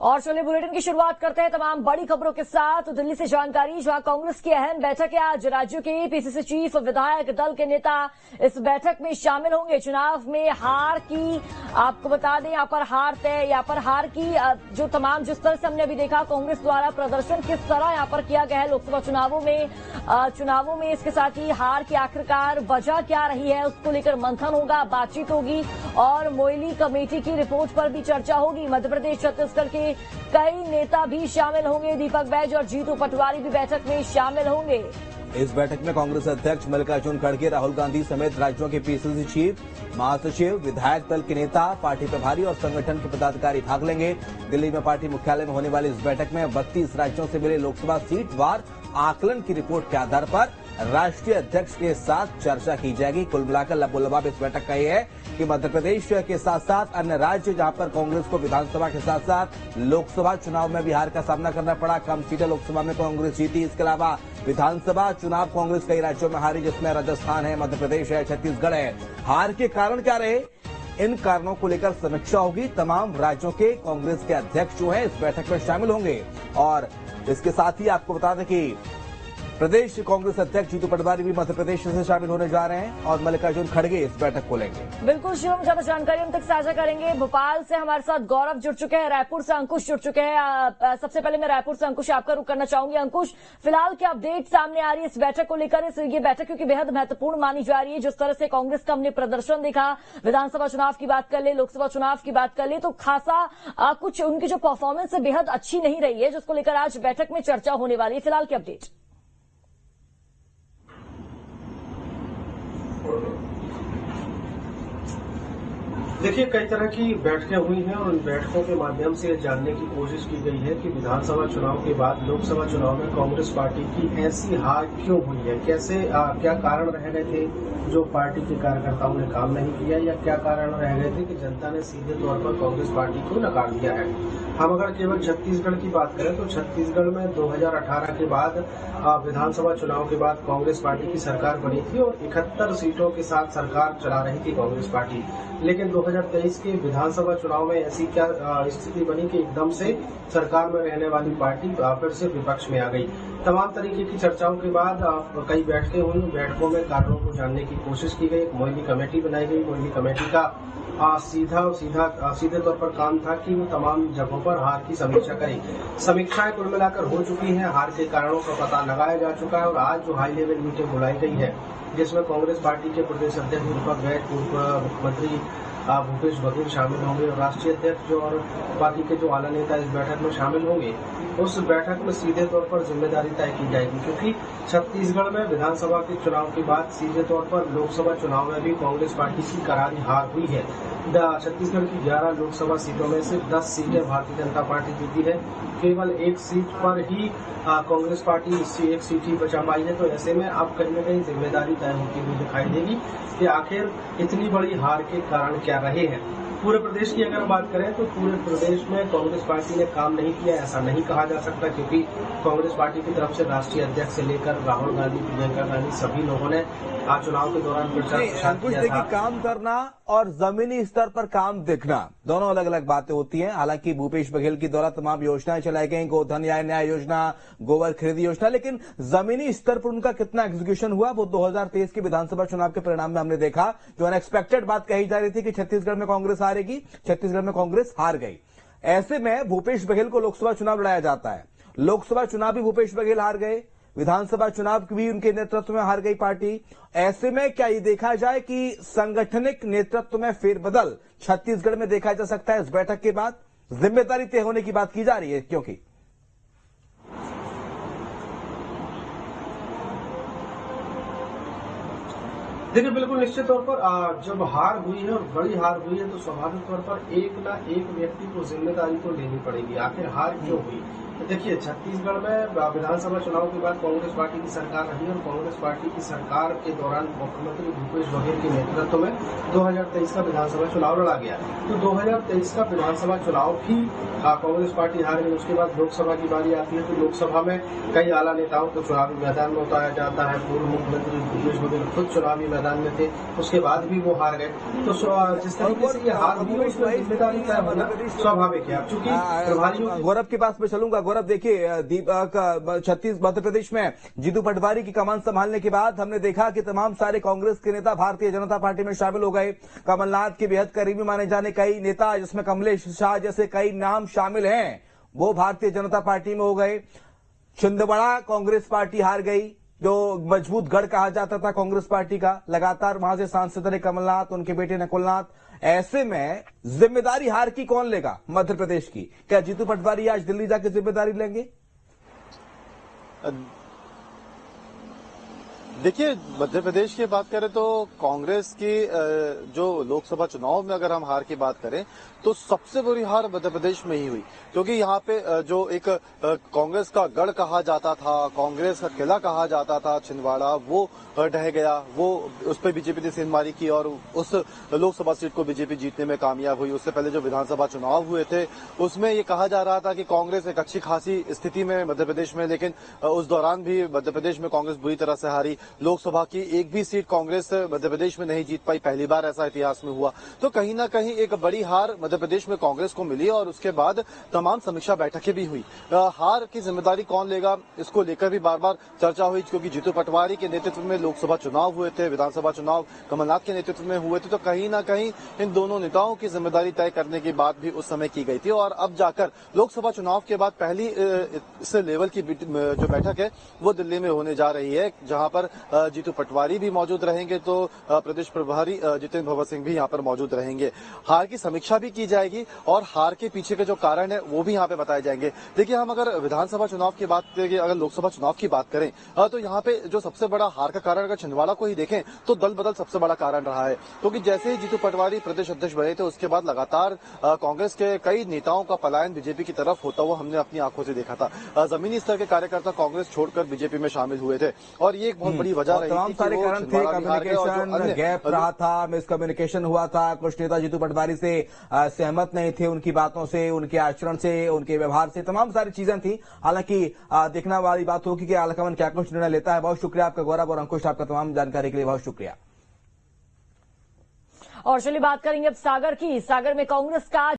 और चलिए बुलेटिन की शुरुआत करते हैं तमाम बड़ी खबरों के साथ। तो दिल्ली से जानकारी, जहां कांग्रेस की अहम बैठक है आज। राज्यों के पीसीसी चीफ, विधायक दल के नेता इस बैठक में शामिल होंगे। चुनाव में हार की आपको बता दें, यहाँ पर हार की जो तमाम जिस तरह से हमने अभी देखा कांग्रेस द्वारा प्रदर्शन किस तरह यहाँ पर किया गया है लोकसभा चुनावों में इसके साथ ही हार की आखिरकार वजह क्या रही है उसको लेकर मंथन होगा, बातचीत होगी और मोइली कमेटी की रिपोर्ट पर भी चर्चा होगी। मध्य प्रदेश छत्तीसगढ़ के कई नेता भी शामिल होंगे। दीपक बैज और जीतू पटवारी भी बैठक में शामिल होंगे। इस बैठक में कांग्रेस अध्यक्ष मल्लिकार्जुन खड़गे, राहुल गांधी समेत राज्यों के पीसीसी चीफ, महासचिव, विधायक दल के नेता, पार्टी प्रभारी और संगठन के पदाधिकारी भाग लेंगे। दिल्ली में पार्टी मुख्यालय में होने वाली इस बैठक में 32 राज्यों से मिले लोकसभा सीट वार आकलन की रिपोर्ट के आधार पर राष्ट्रीय अध्यक्ष के साथ चर्चा की जाएगी। कुल मिलाकर लबोलबाब इस बैठक का यह है कि मध्य प्रदेश के साथ साथ अन्य राज्य जहां पर कांग्रेस को विधानसभा के साथ साथ लोकसभा चुनाव में भी हार का सामना करना पड़ा, कम सीटें लोकसभा में कांग्रेस जीती। इसके अलावा विधानसभा चुनाव कांग्रेस कई राज्यों में हारी, जिसमें राजस्थान है, मध्य प्रदेश है, छत्तीसगढ़ है। हार के कारण क्या रहे, इन कारणों को लेकर समीक्षा होगी। तमाम राज्यों के कांग्रेस के अध्यक्ष जो है इस बैठक में शामिल होंगे। और इसके साथ ही आपको बता दें कि प्रदेश कांग्रेस अध्यक्ष जीतू पटवारी भी मध्य प्रदेश से शामिल होने जा रहे हैं और मल्लिकार्जुन खड़गे इस बैठक को लेंगे। बिल्कुल शिवम, ज्यादा जानकारी हम तक साझा करेंगे। भोपाल से हमारे साथ गौरव जुड़ चुके हैं, रायपुर से अंकुश जुड़ चुके हैं। सबसे पहले मैं रायपुर से अंकुश आपका रुख करना चाहूंगी। अंकुश, फिलहाल क्या अपडेट सामने आ रही है इस बैठक को लेकर? ये बैठक क्योंकि बेहद महत्वपूर्ण मानी जा रही है। जिस तरह से कांग्रेस का हमने प्रदर्शन देखा, विधानसभा चुनाव की बात कर ले, लोकसभा चुनाव की बात कर ले, तो खासा कुछ उनकी जो परफॉर्मेंस है बेहद अच्छी नहीं रही है, जिसको लेकर आज बैठक में चर्चा होने वाली है। फिलहाल की अपडेट? देखिए, कई तरह की बैठकें हुई हैं और उन बैठकों के माध्यम से जानने की कोशिश की गई है कि विधानसभा चुनाव के बाद लोकसभा चुनाव में कांग्रेस पार्टी की ऐसी हार क्यों हुई है, क्या कारण रह गए थे जो पार्टी के कार्यकर्ताओं ने काम नहीं किया, या क्या कारण रह गए थे कि जनता ने सीधे तौर पर कांग्रेस पार्टी को नकार दिया है। हम अगर केवल छत्तीसगढ़ की बात करें तो छत्तीसगढ़ में 2018 के बाद विधानसभा चुनाव के बाद कांग्रेस पार्टी की सरकार बनी थी और 71 सीटों के साथ सरकार चला रही थी कांग्रेस पार्टी। लेकिन 2023 के विधानसभा चुनाव में ऐसी क्या स्थिति बनी कि एकदम से सरकार में रहने वाली पार्टी फिर से विपक्ष में आ गई। तमाम तरीके की चर्चाओं के बाद कई बैठकें हुई। बैठकों में कारणों को जानने की कोशिश की गई। मोइली कमेटी बनाई गई। मोइली कमेटी का सीधे तौर पर काम था कि वो तमाम जगहों पर हार की समीक्षा करे। समीक्षाएं कुल मिलाकर हो चुकी हैं, हार के कारणों का पता लगाया जा चुका है और आज जो हाई लेवल मीटिंग बुलाई गई है जिसमें कांग्रेस पार्टी के प्रदेश अध्यक्ष दीपक बैज, पूर्व मुख्यमंत्री भूपेश बघेल शामिल होंगे और राष्ट्रीय अध्यक्ष और बाकी के जो आला नेता इस बैठक में शामिल होंगे। उस बैठक में सीधे तौर पर जिम्मेदारी तय की जाएगी, क्योंकि छत्तीसगढ़ में विधानसभा के चुनाव के बाद सीधे तौर पर लोकसभा चुनाव में भी कांग्रेस पार्टी की करारी हार हुई है। छत्तीसगढ़ की 11 लोकसभा सीटों में से 10 सीटें भारतीय जनता पार्टी जीती है। केवल एक सीट पर ही कांग्रेस पार्टी एक सीट ही बचा पाई है। तो ऐसे में अब कहीं न कहीं जिम्मेदारी तय होती हुई दिखाई देगी कि आखिर इतनी बड़ी हार के कारण क्या रहे हैं। पूरे प्रदेश की अगर बात करें तो पूरे प्रदेश में कांग्रेस पार्टी ने काम नहीं किया, ऐसा नहीं कहा जा सकता, क्योंकि कांग्रेस पार्टी की तरफ से राष्ट्रीय अध्यक्ष से लेकर राहुल गांधी, प्रियंका गांधी सभी लोगों ने आज चुनाव के दौरान प्रचार किया था। काम करना और जमीनी स्तर पर काम देखना दोनों अलग अलग बातें होती हैं। हालांकि भूपेश बघेल के द्वारा तमाम योजनाएं चलाई गई, गोधन न्याय योजना, गोबर खरीदी योजना, लेकिन जमीनी स्तर पर उनका कितना एग्जीक्यूशन हुआ वो 2023 के विधानसभा चुनाव के परिणाम में हमने देखा। जो अनएक्सपेक्टेड बात कही जा रही थी कि छत्तीसगढ़ में कांग्रेस हारेगी, छत्तीसगढ़ में कांग्रेस हार गई। ऐसे में भूपेश बघेल को लोकसभा चुनाव लड़ाया जाता है, लोकसभा चुनाव भी भूपेश बघेल हार गए, विधानसभा चुनाव भी उनके नेतृत्व में हार गई पार्टी। ऐसे में क्या ये देखा जाए कि संगठनिक नेतृत्व में फेरबदल छत्तीसगढ़ में देखा जा सकता है? इस बैठक के बाद जिम्मेदारी तय होने की बात की जा रही है, क्योंकि देखिए, बिल्कुल निश्चित तौर पर जब हार हुई है और बड़ी हार हुई है तो स्वाभाविक तौर पर एक ना एक व्यक्ति को जिम्मेदारी तो लेनी पड़ेगी। आखिर हार क्यों हुई, देखिए, छत्तीसगढ़ में विधानसभा चुनाव के बाद कांग्रेस पार्टी की सरकार रही और कांग्रेस पार्टी की सरकार के दौरान मुख्यमंत्री भूपेश बघेल के नेतृत्व में 2023 का विधानसभा चुनाव लड़ा गया। तो 2023 का विधानसभा चुनाव भी कांग्रेस पार्टी हार गई। उसके बाद लोकसभा की बारी आती है, तो लोकसभा में कई आला नेताओं को चुनावी मैदान में उतारा जाता है। पूर्व मुख्यमंत्री भूपेश बघेल खुद चुनावी मैदान में थे, उसके बाद भी वो हार गए। तो जिस तरीके से ये हार हुई, उसमें जिम्मेदारी तय होना स्वाभाविक है। चूंकि प्रभारियों गौरव के पास में चलूंगा। गौरव, देखिए, मध्य प्रदेश में जीतू पटवारी की कमान संभालने के बाद हमने देखा कि तमाम सारे कांग्रेस के नेता भारतीय जनता पार्टी में शामिल हो गए। कमलनाथ के बेहद करीबी माने जाने कई नेता, जिसमें कमलेश शाह जैसे कई नाम शामिल हैं, वो भारतीय जनता पार्टी में हो गए। छिंदवाड़ा कांग्रेस पार्टी हार गई, जो मजबूत गढ़ कहा जाता था कांग्रेस पार्टी का। लगातार वहां से सांसद रहे कमलनाथ, उनके बेटे नकुलनाथ। ऐसे में जिम्मेदारी हार की कौन लेगा मध्य प्रदेश की? क्या जीतू पटवारी आज दिल्ली जाकर जिम्मेदारी लेंगे? देखिए, मध्य प्रदेश की बात करें तो कांग्रेस की जो लोकसभा चुनाव में अगर हम हार की बात करें तो सबसे बुरी हार मध्य प्रदेश में ही हुई, क्योंकि यहाँ पे जो एक कांग्रेस का गढ़ कहा जाता था, कांग्रेस का किला कहा जाता था छिंदवाड़ा, वो ढह गया। वो उस पर बीजेपी ने सेंधमारी की और उस लोकसभा सीट को बीजेपी जीतने में कामयाब हुई। उससे पहले जो विधानसभा चुनाव हुए थे उसमें ये कहा जा रहा था कि कांग्रेस एक अच्छी खासी स्थिति में मध्य प्रदेश में, लेकिन उस दौरान भी मध्य प्रदेश में कांग्रेस बुरी तरह से हारी। लोकसभा की एक भी सीट कांग्रेस मध्य प्रदेश में नहीं जीत पाई, पहली बार ऐसा इतिहास में हुआ। तो कहीं ना कहीं एक बड़ी हार मध्य प्रदेश में कांग्रेस को मिली और उसके बाद तमाम समीक्षा बैठकें भी हुई। हार की जिम्मेदारी कौन लेगा, इसको लेकर भी बार बार चर्चा हुई, क्योंकि जीतू पटवारी के नेतृत्व में लोकसभा चुनाव हुए थे, विधानसभा चुनाव कमलनाथ के नेतृत्व में हुए थे। तो कहीं ना कहीं इन दोनों नेताओं की जिम्मेदारी तय करने की बात भी उस समय की गई थी। और अब जाकर लोकसभा चुनाव के बाद पहली इस लेवल की जो बैठक है वो दिल्ली में होने जा रही है, जहां पर जीतू पटवारी भी मौजूद रहेंगे, तो प्रदेश प्रभारी जितेंद्र भगत सिंह भी यहाँ पर मौजूद रहेंगे। हार की समीक्षा भी की जाएगी और हार के पीछे के जो कारण है वो भी यहाँ पे बताए जाएंगे। देखिए, हम अगर विधानसभा चुनाव की बात करें, अगर लोकसभा चुनाव की बात करें, तो यहाँ पे जो सबसे बड़ा हार का कारण अगर छिंदवाड़ा को ही देखें तो दल बदल सबसे बड़ा कारण रहा है, क्योंकि जैसे ही जीतू पटवारी प्रदेश अध्यक्ष बने थे उसके बाद लगातार कांग्रेस के कई नेताओं का पलायन बीजेपी की तरफ होता हुआ हमने अपनी आंखों से देखा था। जमीनी स्तर के कार्यकर्ता कांग्रेस छोड़कर बीजेपी में शामिल हुए थे और ये एक बहुत बड़ी वजह रही थी। सारे कारण थे, कम्युनिकेशन गैप रहा था, मिसकम्युनिकेशन हुआ था। कुछ नेता जीतू पटवारी से सहमत नहीं थे, उनकी बातों से, उनके आचरण से, उनके व्यवहार से, तमाम सारी चीजें थी। हालांकि देखना वाली बात होगी कि आलाकमान क्या कुछ निर्णय लेता है। बहुत शुक्रिया आपका गौरव और अंकुश, आपका तमाम जानकारी के लिए बहुत शुक्रिया। और चलिए बात करेंगे अब सागर की। सागर में कांग्रेस का